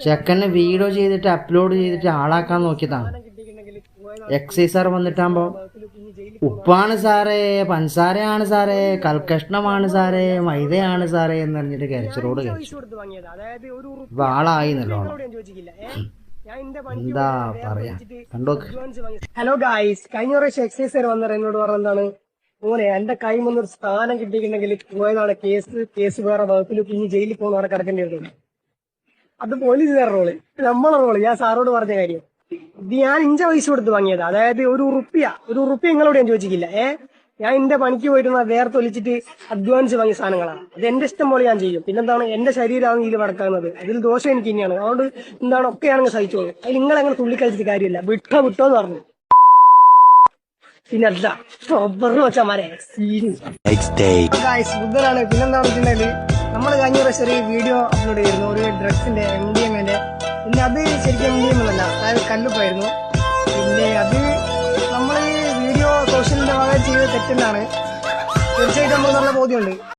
ചെക്കനെ വീഡിയോ ചെയ്തിട്ട് അപ്ലോഡ് ചെയ്തിട്ട് ആളാക്കാൻ നോക്കിയതാണ്. എക്സൈസർ വന്നിട്ടാകുമ്പോ ഉപ്പാണ് സാറേ, പഞ്ചസാരയാണ് സാറേ, കൽക്കഷ്ണമാണ് സാറേ, മൈദയാണ് സാറേ എന്ന് പറഞ്ഞിട്ട് കരച്ചിലോട് കഴിച്ചു. ഇപ്പൊ ആളായി നല്ലോണം. എന്താ പറയാ, കണ്ടോക്ക്. ഹലോ ഗായ്സ്, കഴിഞ്ഞ പ്രാവശ്യം എക്സൈസർ വന്നവർ എന്നോട് പറഞ്ഞതാണ്, മോനെ എന്റെ കൈ മുന്നൊരു സ്ഥാനം കിട്ടിയിട്ടുണ്ടെങ്കിൽ പോയതാണ് കേസ് വേറെ വകുപ്പിൽ ഇനി ജയിലിൽ പോകുന്ന അവിടെ കിടക്കേണ്ടി വരുന്നത്. അത് പോലീസുകാരുടെ റോള്, നമ്മളെ റോള്. ഞാൻ സാറോട് പറഞ്ഞ കാര്യം ഇത് ഞാൻ ഇഞ്ച പൈസ കൊടുത്ത് വാങ്ങിയത്. അതായത് ഒരു റുപ്യ നിങ്ങളോട് ഞാൻ ചോദിച്ചില്ല. ഞാൻ എന്റെ പണിക്ക് പോയിട്ട് വേർത്തൊലിച്ചിട്ട് അഡ്വാൻസ് വാങ്ങിയ സാധനങ്ങളാണ്. അത് എന്റെ ഇഷ്ടം പോലെ ഞാൻ ചെയ്യും. പിന്നെന്താണ്, എന്റെ ശരീരമാണ് ഇതിൽ വടക്കുന്നത്. അതിൽ ദോഷം എനിക്ക് തന്നെയാണ്. അതുകൊണ്ട് എന്താണ് ഒക്കെയാണെങ്കിൽ സഹിച്ചോളൂ. അതിൽ നിങ്ങളെങ്ങനെ തുള്ളിക്കളിച്ചിട്ട് കാര്യമില്ല. വിട്ടോന്ന് പറഞ്ഞു. പിന്നെ അല്ല വെച്ചാമാരെ ബുദ്ധനാണ്. പിന്നെന്താ വെച്ചിട്ടുണ്ടെങ്കിൽ നമ്മൾ കഴിഞ്ഞ പ്രാവശ്യം ഒരു വീഡിയോ അപ്ലോഡ് ചെയ്തിരുന്നു, ഒരു ഡ്രഗ്സിന്റെ MDMA. പിന്നെ അത് ശരിക്കും MDMA അല്ല, അതായത് കല്ലുപ്പായിരുന്നു. പിന്നെ അത് നമ്മൾ വീഡിയോ സോഷ്യലിന്റെ ഭാഗം ചെയ്ത് തെറ്റെന്നാണ്. തീർച്ചയായിട്ടും നമുക്ക് നല്ല ബോധ്യമുണ്ട്.